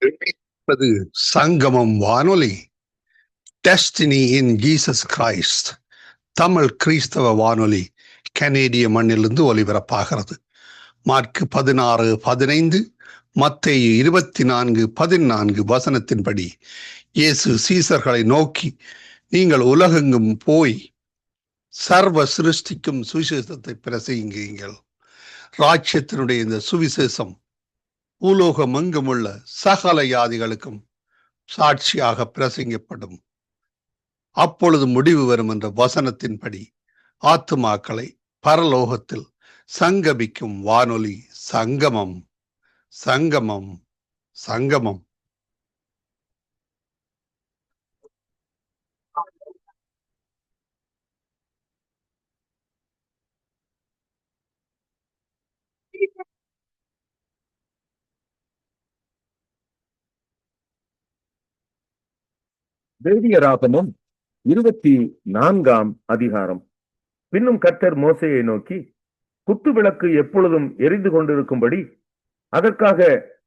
கேட்பது சங்கமம் வானொலி. Destiny in Jesus Christ Tamil கிறிஸ்தவ வானொலி கனேடிய மண்ணிலிருந்து ஒலிபரப்பாகிறது. மார்க் 16:15, மத்தேயு 24:14 வசனத்தின்படி இயேசு சீசர்களை நோக்கி, நீங்கள் உலகெங்கும் போய் சர்வ சிருஷ்டிக்கும் சுவிசேஷத்தை பிரசங்கியுங்கள். ராஜ்யத்தினுடைய இந்த சுவிசேஷம் பூலோகம் எங்குமுள்ள சகல ஜாதிகளுக்கும் சாட்சியாக பிரசங்கப்படும். அப்பொழுது முடிவு வரும் என்ற வசனத்தின்படி ஆத்துமாக்களை பரலோகத்தில் சங்கமிக்கும் வானொலி சங்கமம். சங்கமம் சங்கமம். லேவியராகமம் 24 பின்னும் கர்த்தர் மோசேயை நோக்கி, குத்து விளக்கு எப்பொழுதும் எரிந்து கொண்டிருக்கும்படி அதற்காக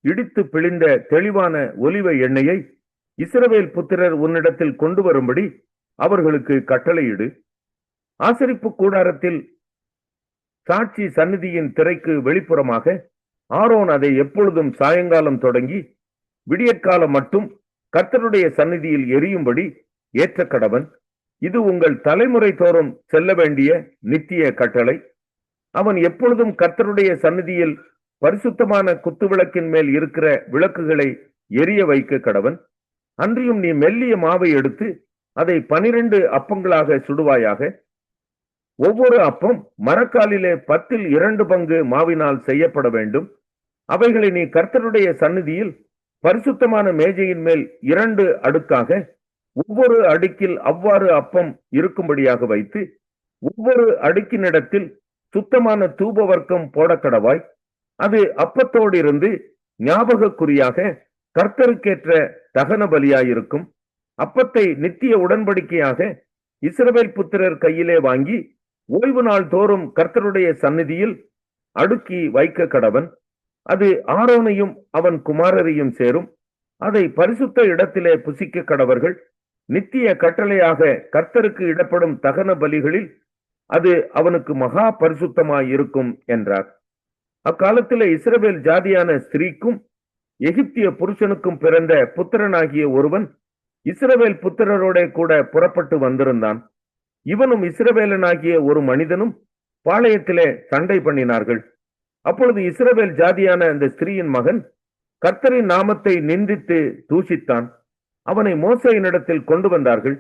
இடித்து பிழிந்த தெளிவான ஒலிவ எண்ணெயை இஸ்ரவேல் புத்திரர் உன்னிடத்தில் கொண்டு வரும்படி அவர்களுக்கு கட்டளையிடு. ஆசரிப்பு கூடாரத்தில் சாட்சி சந்நிதியின் திரைக்கு வெளிப்புறமாக ஆரோன் அதை எப்பொழுதும் சாயங்காலம் தொடங்கி விடியற்காலம் மட்டும் கர்த்தருடைய சந்நிதியில் எரியும்படி ஏற்ற கடவன். இது உங்கள் தலைமுறை தோறும் செல்ல வேண்டிய நித்திய கட்டளை. அவன் எப்பொழுதும் கர்த்தருடைய சந்நிதியில் பரிசுத்தமான குத்துவிளக்கின் மேல் இருக்கிற விளக்குகளை எரிய வைக்க கடவன். அன்றியும் நீ மெல்லிய மாவை எடுத்து அதை 12 அப்பங்களாக சுடுவாயாக. ஒவ்வொரு அப்பம் மரக்காலிலே 10 பங்கு மாவினால் செய்யப்பட வேண்டும். அவைகளை நீ கர்த்தருடைய சந்நிதியில் பரிசுத்தமான மேஜையின் மேல் 2 அடுக்காக ஒவ்வொரு அடுக்கில் அவ்வாறு அப்பம் இருக்கும்படியாக வைத்து ஒவ்வொரு அடுக்கினிடத்தில் சுத்தமான தூப வர்க்கம் போடக்கடவாய். அது அப்பத்தோடு இருந்து ஞாபகக்குறியாக கர்த்தருக்கேற்ற தகன பலியாயிருக்கும். அப்பத்தை நித்திய உடன்படிக்கையாக இஸ்ரவேல் புத்திரர் கையிலே வாங்கி ஓய்வு நாள் தோறும் கர்த்தருடைய சந்நிதியில் அடுக்கி வைக்க கடவன். அது ஆரோனையும் அவன் குமாரரையும் சேரும். அதை பரிசுத்த இடத்திலே புசிக்க கடவர்கள். நித்திய கட்டளையாக கர்த்தருக்கு இடப்படும் தகன பலிகளில் அது அவனுக்கு மகா பரிசுத்தமாய் இருக்கும் என்றார். அக்காலத்திலே இஸ்ரவேல் ஜாதியான ஸ்திரீக்கும் எகிப்திய புருஷனுக்கும் பிறந்த புத்திரனாகிய ஒருவன் இஸ்ரவேல் புத்திரரோட கூட புறப்பட்டு வந்திருந்தான். இவனும் இஸ்ரவேலனாகிய ஒரு மனிதனும் பாளையத்திலே சண்டை பண்ணினார்கள். அப்பொழுது இஸ்ரவேல் ஜாதியான அந்த ஸ்திரீயின் மகன் கர்த்தரின் நாமத்தை நிந்தித்து தூஷித்தான். அவனை மோசேயினிடத்தில் கொண்டு வந்தார்கள்.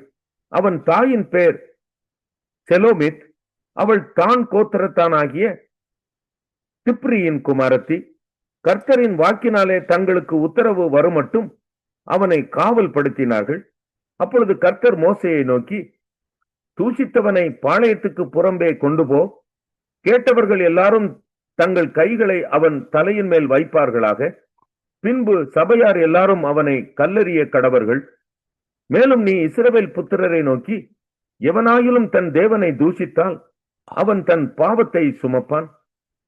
அவன் தாயின் பேர் செலோமித். அவள் தான் கோத்திரத்தானாகிய திப்ரியின் குமாரத்தி. கர்த்தரின் வாக்கினாலே தங்களுக்கு உத்தரவு வருமட்டும் அவனை காவல் படுத்தினார்கள். அப்பொழுது கர்த்தர் மோசேயை நோக்கி, தூஷித்தவனை பாளையத்துக்கு புறம்பே கொண்டு போ. கேட்டவர்கள் எல்லாரும் தங்கள் கைகளை அவன் தலையின் மேல் வைப்பார்களாக. பின்பு சபையார் எல்லாரும் அவனை கல்லெறிய கடவர்கள். மேலும் நீ இஸ்ரவேல் புத்திரரை நோக்கி, எவனாயிலும் தன் தேவனை தூஷித்தால் அவன் தன் பாவத்தை சுமப்பான்.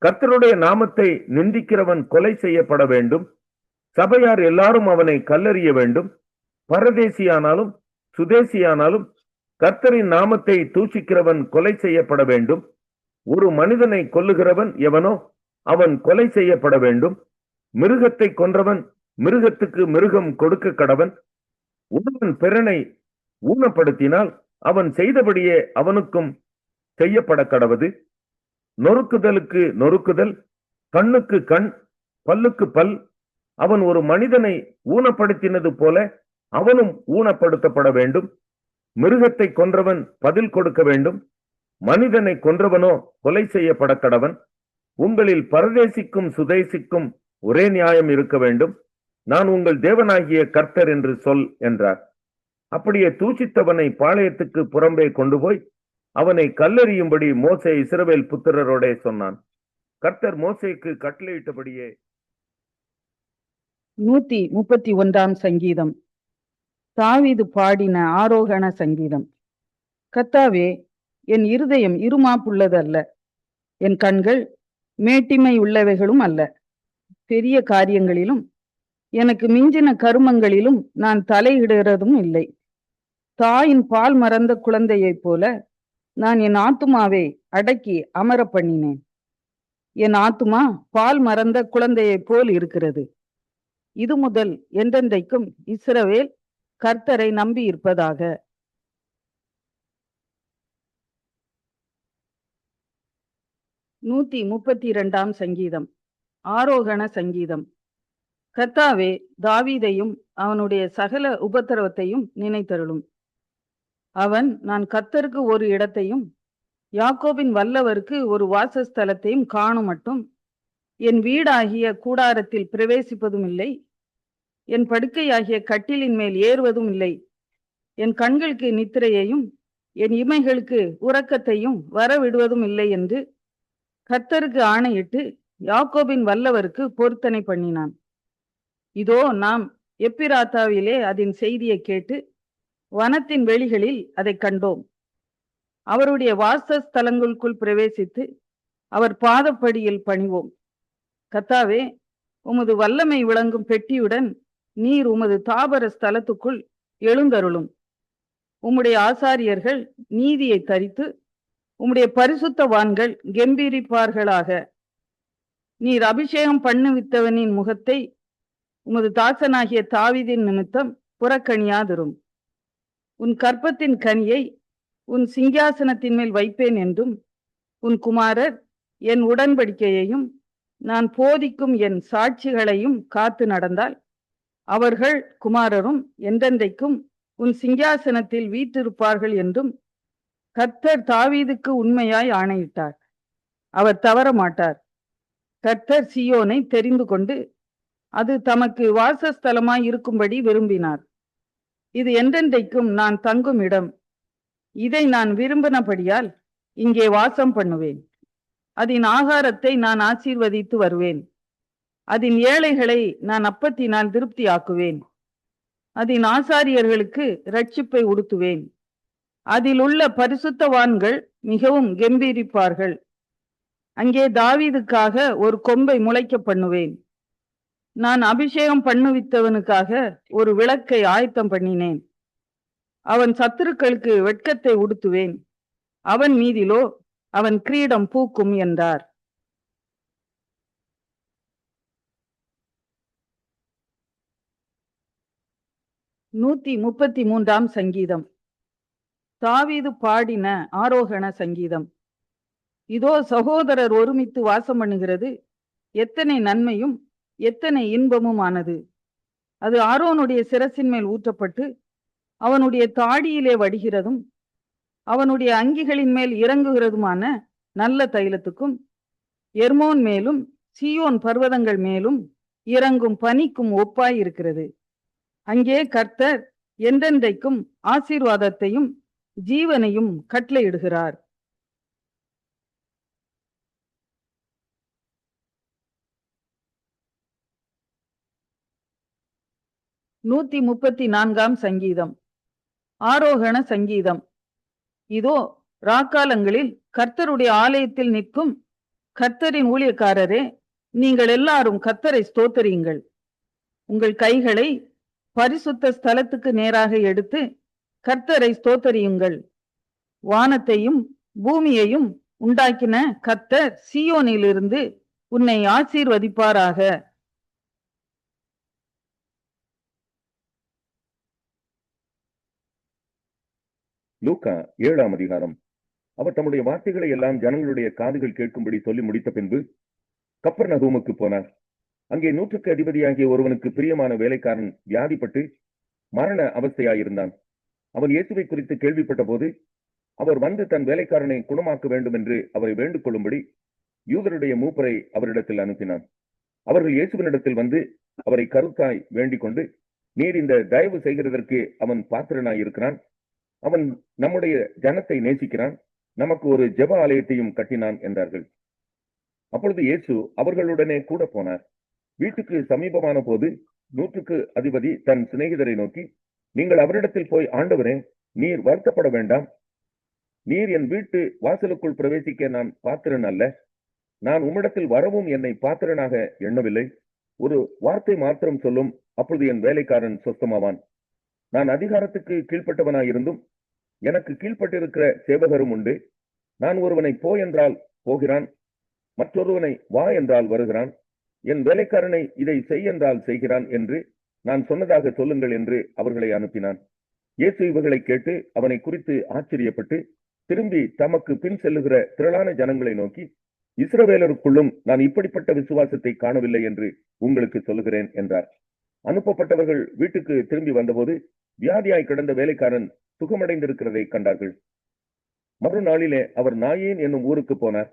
கர்த்தருடைய நாமத்தை நிந்திக்கிறவன் கொலை செய்யப்பட வேண்டும். சபையார் எல்லாரும் அவனை கல்லெறிய வேண்டும். பரதேசியானாலும் சுதேசியானாலும் கர்த்தரின் நாமத்தை தூஷிக்கிறவன் கொலை செய்யப்பட வேண்டும். ஒரு மனிதனை கொல்லுகிறவன் எவனோ அவன் கொலை செய்யப்பட வேண்டும். மிருகத்தை கொன்றவன் மிருகத்துக்கு மிருகம் கொடுக்க கடவன். ஒருவன் பிறனை ஊனப்படுத்தினால் அவன் செய்தபடியே அவனுக்கும் செய்யப்பட கடவது. நொறுக்குதலுக்கு நொறுக்குதல், கண்ணுக்கு கண், பல்லுக்கு பல். அவன் ஒரு மனிதனை ஊனப்படுத்தினது போல அவனும் ஊனப்படுத்தப்பட வேண்டும். மிருகத்தை கொன்றவன் பதில் கொடுக்க வேண்டும். மனிதனை கொன்றவனோ கொலை செய்யப்பட கடவன். உங்களில் பரதேசிக்கும் சுதேசிக்கும் ஒரே நியாயம் இருக்க வேண்டும். நான் உங்கள் தேவனாகிய கர்த்தர் என்று சொல் என்றார். அப்படியே தூஷித்தவனை பாளையத்துக்கு புறம்பே கொண்டு போய் அவனை கல்லெறியும்படி மோசே இஸ்ரவேல் புத்திரரோட சொன்னான். கர்த்தர் மோசேக்கு கட்டளையிட்டபடியே. 131 சங்கீதம். தாவீது பாடின ஆரோகண சங்கீதம். கர்த்தாவே, என் இருதயம் இருமாப்புள்ளது அல்ல, என் கண்கள் மேட்டிமை உள்ளவைகளும் அல்ல. பெரிய காரியங்களிலும் எனக்கு மிஞ்சின கருமங்களிலும் நான் தலையிடுகிறதும் இல்லை. தாயின் பால் மறந்த குழந்தையைப் போல நான் என் ஆத்துமாவை அடக்கி அமர பண்ணினேன். என் ஆத்துமா பால் மறந்த குழந்தையைப் போல் இருக்கிறது. இது முதல் என்றென்றைக்கும் இஸ்ரவேல் கர்த்தரை நம்பி இருப்பதாக. 132ஆம் சங்கீதம். ஆரோகண சங்கீதம். கர்த்தாவே, தாவீதையும் அவனுடைய சகல உபத்திரவத்தையும் நினைத்தருளும். அவன், நான் கர்த்தருக்கு ஒரு இடத்தையும் யாக்கோபின் வல்லவருக்கு ஒரு வாசஸ்தலத்தையும் காணும் மட்டும் என் வீடாகிய கூடாரத்தில் பிரவேசிப்பதும் இல்லை, என் படுக்கையாகிய கட்டிலின் மேல் ஏறுவதும் இல்லை. என் கண்களுக்கு நித்திரையையும் என் இமைகளுக்கு உறக்கத்தையும் வரவிடுவதும் இல்லை என்று கர்த்தருக்கு ஆணையிட்டு யாக்கோபின் வல்லவருக்கு பொருத்தனை பண்ணினான். இதோ, நாம் எப்பிராத்தாவிலே அதன் செய்தியை கேட்டு வனத்தின் வெளிகளில் அதை கண்டோம். அவருடைய வாசஸ்தலங்களுக்குள் பிரவேசித்து அவர் பாதப்படியில் பணிவோம். கர்த்தாவே, உமது வல்லமை விளங்கும் பெட்டியுடன் நீர் உமது தாபர ஸ்தலத்துக்குள் எழுந்தருளும். உம்முடைய ஆசாரியர்கள் நீதியை தரித்து உம்முடைய பரிசுத்தவான்கள் கெம்பீரிப்பார்களாக. நீர் அபிஷேகம் பண்ணுவித்தவனின் முகத்தை உமது தாசனாகிய தாவீதின் நிமித்தம் புறக்கணியாதிரும். உன் கற்பத்தின் கனியை உன் சிங்காசனத்தின் மேல் வைப்பேன் என்றும், உன் குமாரர் என் உடன்படிக்கையையும் நான் போதிக்கும் என் சாட்சிகளையும் காத்து நடந்தால் அவர்கள் குமாரரும் என்றென்றைக்கும் உன் சிங்காசனத்தில் வீற்றிருப்பார்கள் என்றும் கர்த்தர் தாவீதுக்கு உண்மையாய் ஆணையிட்டார். அவர் தவற மாட்டார். கர்த்தர் சீயோனை தெரிந்து கொண்டு அது தமக்கு வாசஸ்தலமாய் இருக்கும்படி விரும்பினார். இது என்றென்றைக்கும் நான் தங்கும் இடம். இதை நான் விரும்பினபடியால் இங்கே வாசம் பண்ணுவேன். அதன் ஆகாரத்தை நான் ஆசீர்வதித்து வருவேன். அதன் ஏழைகளை நான் அப்பத்தினால் திருப்தி ஆக்குவேன். அதன் ஆசாரியர்களுக்கு இரட்சிப்பை உடுத்துவேன். அதில் உள்ள பரிசுத்தவான்கள் மிகவும் கெம்பீரிப்பார்கள். அங்கே தாவீதுக்காக ஒரு கொம்பை முளைக்க பண்ணுவேன். நான் அபிஷேகம் பண்ணுவித்தவனுக்காக ஒரு விளக்கை ஆயத்தம் பண்ணினேன். அவன் சத்துருக்களுக்கு வெட்கத்தை உடுத்துவேன். அவன் மீதிலோ அவன் கிரீடம் பூக்கும் என்றார். நூத்தி 33ஆம் சங்கீதம். தாவீது பாடின ஆரோகண சங்கீதம். இதோ, சகோதரர் ஒருமித்து வாசம் பண்ணுகிறது எத்தனை நன்மையும் எத்தனை இன்பமும் ஆனது. அது ஆரோனுடைய சிரசின் மேல் ஊற்றப்பட்டு அவனுடைய தாடியிலே வடிகிறதும் அவனுடைய அங்கிகளின் மேல் இறங்குகிறதுமான நல்ல தைலத்துக்கும் எர்மோன் மேலும் சீயோன் பர்வதங்கள் மேலும் இறங்கும் பனிக்கும் ஒப்பாய் இருக்கிறது. அங்கே கர்த்தர் என்றென்றைக்கும் ஆசீர்வாதத்தையும் ஜீவனையும் கட்டளையிடுகிறார். நூத்தி 34ஆம் சங்கீதம். ஆரோகண சங்கீதம். இதோ, ராக்காலங்களில் கர்த்தருடைய ஆலயத்தில் நிற்கும் கர்த்தரின் ஊழியக்காரரே, நீங்கள் எல்லாரும் கர்த்தரை ஸ்தோத்தரியுங்கள். உங்கள் கைகளை பரிசுத்த ஸ்தலத்துக்கு நேராக எடுத்து கர்த்தரை ஸ்தோத்தரியுங்கள். வானத்தையும் பூமியையும் உண்டாக்கின கர்த்தர் சீயோனிலிருந்து உன்னை ஆசீர்வதிப்பாராக. லூக்கா 7ஆம் அதிகாரம். அவர் தம்முடைய வார்த்தைகளை எல்லாம் ஜனங்களுடைய காதுகள் கேட்கும்படி சொல்லி முடித்த பின்பு கப்பர்நகூமுக்கு போனார். அங்கே 100க்கு அதிபதியாகிய ஒருவனுக்கு பிரியமான வேலைக்காரன் வியாதிப்பட்டு மரண அவஸ்தையாயிருந்தான். அவன் இயேசுவை குறித்து கேள்விப்பட்ட போது அவர் வந்து தன் வேலைக்காரனை குணமாக்க வேண்டும் என்று அவரை வேண்டிக் கொள்ளும்படி யூதருடைய மூப்பரை அவரிடத்தில் அனுப்பினான். அவர்கள் இயேசுவினிடத்தில் வந்து அவரை கருத்தாய் வேண்டிக் கொண்டு, நீர் இந்த தயவு செய்கிறதற்கு அவன் பாத்திரனாய் இருக்கிறான். அவன் நம்முடைய ஜனத்தை நேசிக்கிறான். நமக்கு ஒரு ஜெப ஆலயத்தையும் கட்டினான் என்றார்கள். அப்பொழுது இயேசு அவர்களுடனே கூட போனார். வீட்டுக்கு சமீபமான போது 100க்கு அதிபதி தன் சிநேகிதரை நோக்கி, நீங்கள் அவரிடத்தில் போய், ஆண்டவரே, நீர் வருத்தப்பட வேண்டாம். நீர் என் வீட்டு வாசலுக்குள் பிரவேசிக்க நான் பாத்திரன் அல்ல. நான் உம்மிடத்தில் வரவும் என்னை பாத்திரனாக எண்ணவில்லை. ஒரு வார்த்தை மாத்திரம் சொல்லும், அப்பொழுது என் வேலைக்காரன் சொஸ்தமாவான். நான் அதிகாரத்துக்கு கீழ்ப்பட்டவனாயிருந்தும் எனக்கு கீழ்ப்பட்டிருக்கிற சேவகரும் உண்டு. நான் ஒருவனை போ என்றால் போகிறான், மற்றொருவனை வா என்றால் வருகிறான், என் வேலைக்காரனை இதை செய் என்றால் செய்கிறான் என்று நான் சொன்னதாக சொல்லுங்கள் என்று அவர்களை அனுப்பினான். இயேசு இவர்களை கேட்டு அவனை குறித்து ஆச்சரியப்பட்டு திரும்பி தமக்கு பின் செல்லுகிற திரளான ஜனங்களை நோக்கி, இஸ்ரவேலருக்குள்ளும் நான் இப்படிப்பட்ட விசுவாசத்தை காணவில்லை என்று உங்களுக்கு சொல்லுகிறேன் என்றார். அனுப்பப்பட்டவர்கள் வீட்டுக்கு திரும்பி வந்தபோது வியாதியாய் கிடந்த வேலைக்காரன் சுகமடைந்திருக்கிறதை கண்டார்கள். மறுநாளிலே அவர் நாயேன் என்னும் ஊருக்கு போனார்.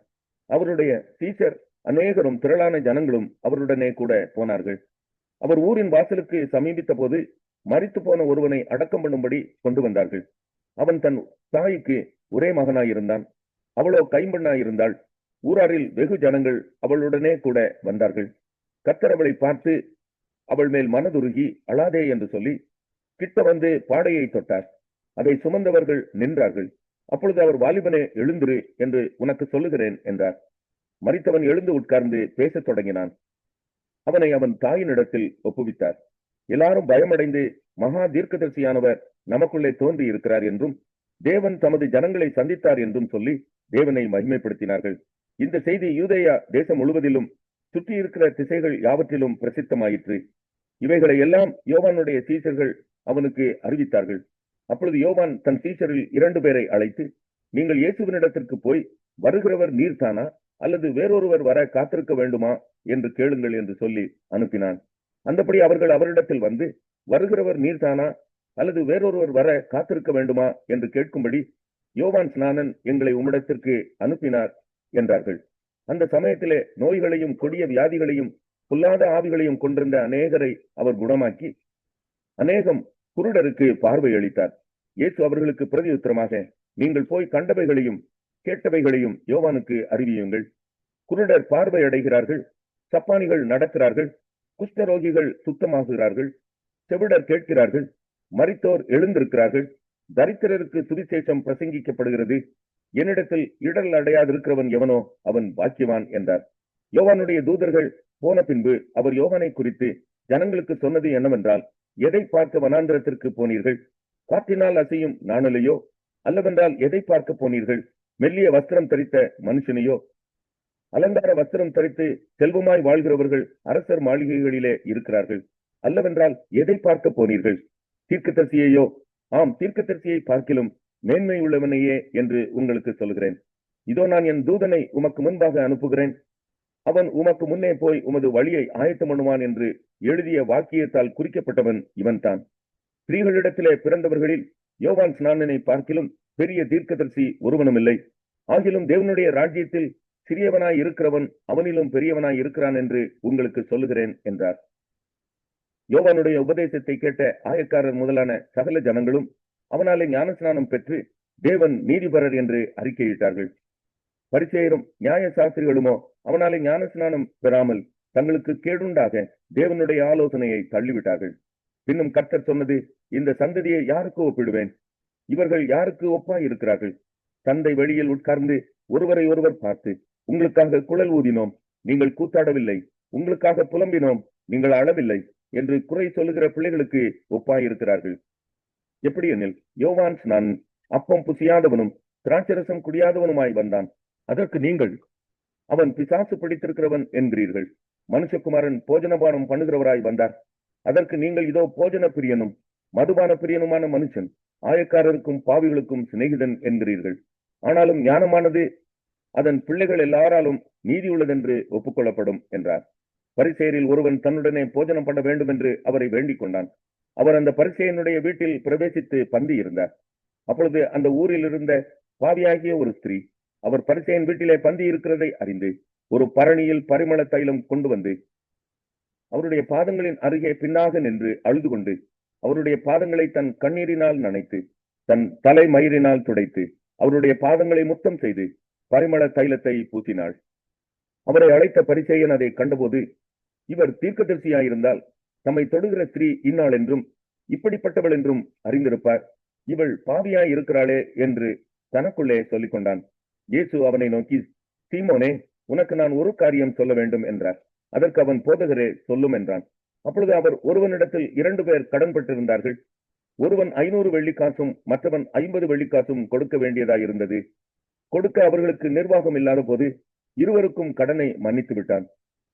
அவருடைய சீஷர் அநேகரும் திரளான ஜனங்களும் அவருடனே கூட போனார்கள். அவர் ஊரின் வாசலுக்கு சமீபித்த போது மரித்து போன ஒருவனை அடக்கம் பண்ணும்படி கொண்டு வந்தார்கள். அவன் தன் தாய்க்கு ஒரே மகனாயிருந்தான். அவளோ கைம்பெண்ணாயிருந்தாள். ஊராரில் வெகு ஜனங்கள் அவளுடனே கூட வந்தார்கள். கர்த்தர் அவளை பார்த்து அவள் மேல் மனதுருகி அழாதே என்று சொல்லி கிட்ட வந்து பாடையை தொட்டார். அதை சுமந்தவர்கள் நின்றார்கள். அப்பொழுது அவர், வாலிபனே எழுந்திரு என்று உனக்கு சொல்லுகிறேன் என்றார். மரித்தவன் எழுந்து உட்கார்ந்து பேசத் தொடங்கினான். அவனை அவன் தாயினிடத்தில் ஒப்புவித்தார். எல்லாரும் பயமடைந்து, மகா தீர்க்கதரிசியானவர் நமக்குள்ளே தோன்றி இருக்கிறார் என்றும் தேவன் தமது ஜனங்களை சந்தித்தார் என்றும் சொல்லி தேவனை மகிமைப்படுத்தினார்கள். இந்த செய்தி யூதேயா தேசம் முழுவதிலும் சுற்றி இருக்கிற திசைகள் யாவற்றிலும் பிரசித்தமாயிற்று. இவைகளை எல்லாம் யோவானுடைய சீஷர்கள் அவனுக்கு அறிவித்தார்கள். அப்பொழுது யோவான் தன் சீஷரில் 2 பேரை அழைத்து, நீங்கள் இயேசுவினிடத்திற்கு போய், வருகிறவர் நீர்தானா அல்லது வேறொருவர் வர காத்திருக்க வேண்டுமா என்று கேளுங்கள் என்று சொல்லி அனுப்பினான். அந்தபடி அவர்கள் அவரிடத்தில் வந்து, வருகிறவர் நீர்தானா அல்லது வேறொருவர் வர காத்திருக்க வேண்டுமா என்று கேட்கும்படி யோவான் ஸ்நானன் எங்களை உம்மிடத்திற்கு அனுப்பினார் என்றார்கள். அந்த சமயத்திலே நோய்களையும் கொடிய வியாதிகளையும் பொல்லாத ஆவிகளையும் கொண்டிருந்த அநேகரை அவர் குணமாக்கி அநேகம் குருடருக்கு பார்வை அளித்தார். இயேசு அவர்களுக்கு பிரதியுத்தரமாக, நீங்கள் போய் கண்டவைகளையும் கேட்டவைகளையும் யோவானுக்கு அறிவியுங்கள். குருடர் பார்வை அடைகிறார்கள், சப்பானிகள் நடக்கிறார்கள், குஷ்டரோகிகள் சுத்தமாகுகிறார்கள், செவிடர் கேட்கிறார்கள், மரித்தோர் எழுந்திருக்கிறார்கள், தரித்திரருக்கு சுவிசேஷம் பிரசங்கிக்கப்படுகிறது. என்னிடத்தில் இடர் அடையாதிருக்கிறவன் எவனோ அவன் பாக்கியவான் என்றார். யோவானுடைய தூதர்கள் போன பின்பு அவர் யோவானை குறித்து ஜனங்களுக்கு சொன்னது என்னவென்றால், எதை பார்க்க வனாந்திரத்திற்கு போனீர்கள்? காற்றினால் அசையும் நாணலையோ? அல்லவென்றால் எதை பார்க்க போனீர்கள்? மெல்லிய வஸ்திரம் தரித்த மனுஷனையோ? அலங்கார வஸ்திரம் தரித்து செல்வமாய் வாழ்கிறவர்கள் அரசர் மாளிகைகளிலே இருக்கிறார்கள். அல்லவென்றால் எதை பார்க்க போனீர்கள்? தீர்க்கதரிசியையோ? ஆம், தீர்க்கதரிசியை பார்க்கிலும் மேன்மை உள்ளவனையே என்று உங்களுக்கு சொல்கிறேன். இதோ நான் என் தூதனை உமக்கு முன்பாக அனுப்புகிறேன். அவன் உமக்கு முன்னே போய் உமது வழியை ஆயத்தம் பண்ணுவான் என்று எழுதிய வாக்கியத்தால் குறிக்கப்பட்டவன் இவன்தான். ஸ்திரீகளிடத்திலே பிறந்தவர்களில் யோவான் ஸ்நானனை பார்க்கிலும் பெரிய தீர்க்கதரிசி ஒருவனும் இல்லை. ஆகிலும் தேவனுடைய ராஜ்யத்தில் சிறியவனாய் இருக்கிறவன் அவனிலும் பெரியவனாய் இருக்கிறான் என்று உங்களுக்கு சொல்லுகிறேன் என்றார். யோவானுடைய உபதேசத்தை கேட்ட ஆயக்காரர் முதலான சகல ஜனங்களும் அவனாலே ஞானஸ்நானம் பெற்று தேவன் நீதிபரர் என்று அறிக்கையிட்டார்கள். பரிசேயரும் நியாய சாஸ்திரிகளுமோ அவனாலே ஞானஸ்நானம் பெறாமல் தங்களுக்கு கேடுண்டாக தேவனுடைய ஆலோசனையை தள்ளிவிட்டார்கள். பின்னும் கர்த்தர் சொன்னது, இந்த சந்ததியை யாருக்கு ஒப்பிடுவேன்? இவர்கள் யாருக்கு ஒப்பாய் இருக்கிறார்கள்? தந்தை வெளியில் உட்கார்ந்து ஒருவரை ஒருவர் பார்த்து, உங்களுக்காக குழல் ஊதினோம், நீங்கள் கூத்தாடவில்லை, உங்களுக்காக புலம்பினோம், நீங்கள் அழவில்லை என்று குறை சொல்லுகிற பிள்ளைகளுக்கு ஒப்பாயிருக்கிறார்கள். எப்படி எனில், யோவான் ஸ்நானன் அப்பம் புசியாதவனும் திராட்சரசம் குடியாதவனுமாய் வந்தான். அதற்கு நீங்கள், அவன் பிசாசு பிடித்திருக்கிறவன் என்கிறீர்கள். மனுஷகுமாரன் போஜனபானம் பண்ணுகிறவராய் வந்தார். அதற்கு நீங்கள், இதோ போஜன பிரியனும் மதுபான பிரியனுமான மனுஷன், ஆயக்காரருக்கும் பாவிகளுக்கும் சிநேகிதன் என்கிறீர்கள். ஆனாலும் ஞானமானது அதன் பிள்ளைகள் எல்லாராலும் நீதி உள்ளதென்று ஒப்புக்கொள்ளப்படும் என்றார். பரிசேயரில் ஒருவன் தன்னுடனே போஜனம் பண்ண வேண்டும் என்று அவரை வேண்டிக் கொண்டான். அவர் அந்த பரிசேயனுடைய வீட்டில் பிரவேசித்து பந்தி இருந்தார். அப்பொழுது அந்த ஊரில் இருந்த பாவியாகிய ஒரு ஸ்திரீ அவர் பரிசேயன் வீட்டிலே பந்தி இருக்கிறதை அறிந்து ஒரு பரணியில் பரிமள தைலம் கொண்டு வந்து அவருடைய பாதங்களின் அருகே பின்னாக நின்று அழுது கொண்டு அவருடைய பாதங்களை தன் கண்ணீரினால் நனைத்து தன் தலை மயிரினால் துடைத்து அவருடைய பாதங்களை முத்தம் செய்து பரிமள தைலத்தை பூசினாள். அவரை அழைத்த பரிசேயன் அதை கண்டபோது, இவர் தீர்க்கதரிசியாயிருந்தால் தம்மை தொடுகிற ஸ்திரீ இன்னாள் என்றும் இப்படிப்பட்டவள் என்றும் அறிந்திருப்பார். இவள் பாவியாய் இருக்கிறாளே என்று தனக்குள்ளே சொல்லிக் கொண்டான். இயேசு அவனை நோக்கி, சீமோனே, உனக்கு நான் ஒரு காரியம் சொல்ல வேண்டும் என்றார். அதற்கு அவன், போதகரே, சொல்லும் என்றான். அப்பொழுது அவர் ஒருவனிடத்தில் 2 பேர் கடன்பட்டிருந்தார்கள். ஒருவன் 500 வெள்ளிக்காசும் மற்றவன் 50 வெள்ளிக்காசும் கொடுக்க வேண்டியதாயிருந்தது. கொடுக்க அவர்களுக்கு நிர்வாகம் இல்லாத போது இருவருக்கும் கடனை மன்னித்து விட்டான்.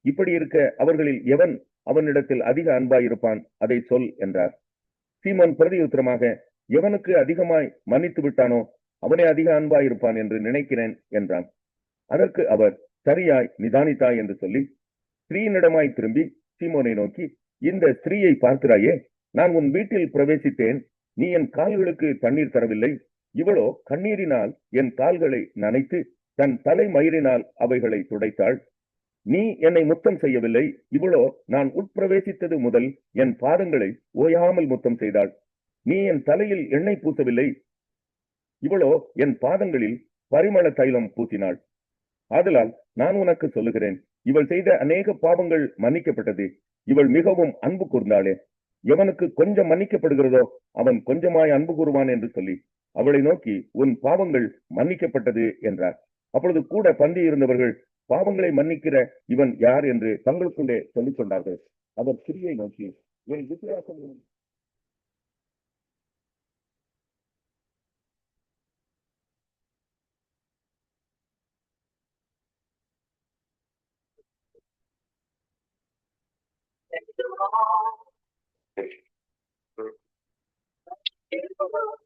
இப்படி இருக்க அவர்களில் எவன் அவனிடத்தில் அதிக அன்பாயிருப்பான், அதை சொல் என்றார். சீமோன் பிரதியுத்தரமாக, எவனுக்கு அதிகமாய் மன்னித்து விட்டானோ அவனே அதிக அன்பாயிருப்பான் என்று நினைக்கிறேன் என்றான். அதற்கு அவர், சரியாய் நிதானித்தாய் என்று சொல்லி ஸ்திரீயினிடமாய் திரும்பி சீமோனை நோக்கி, இந்த ஸ்திரீயை பார்க்கிறாயே, நான் உன் வீட்டில் பிரவேசித்தேன், நீ என் கால்களுக்கு தண்ணீர் தரவில்லை. இவளோ கண்ணீரினால் என் கால்களை நனைத்து தன் தலை மயிரினால் அவைகளை துடைத்தாள். நீ என்னை முத்தம் செய்யவில்லை. இவளோ நான் உட்பிரவேசித்தது முதல் என் பாதங்களை ஓயாமல் முத்தம் செய்தாள். நீ என் தலையில் எண்ணெய் பூசவில்லை. இவளோ என் பாதங்களில் பரிமள தைலம் பூசினாள். ஆதலால் நான் உனக்கு சொல்லுகிறேன், இவள் செய்த அநேக பாவங்கள் மன்னிக்கப்பட்டது, இவள் மிகவும் அன்பு கூர்ந்தாளே. எவனுக்கு கொஞ்சம் மன்னிக்கப்படுகிறதோ அவன் கொஞ்சமாய் அன்பு கூறுவான் என்று சொல்லி அவளை நோக்கி, உன் பாவங்கள் மன்னிக்கப்பட்டது என்றார். அப்பொழுது கூட பந்தி இருந்தவர்கள், பாவங்களை மன்னிக்கிற இவன் யார் என்று தங்களுக்குள்ளே சொல்லிக் கொண்டார்கள். அவர் ஸ்திரீயை நோக்கி, என் விசுவாசம் Thank you.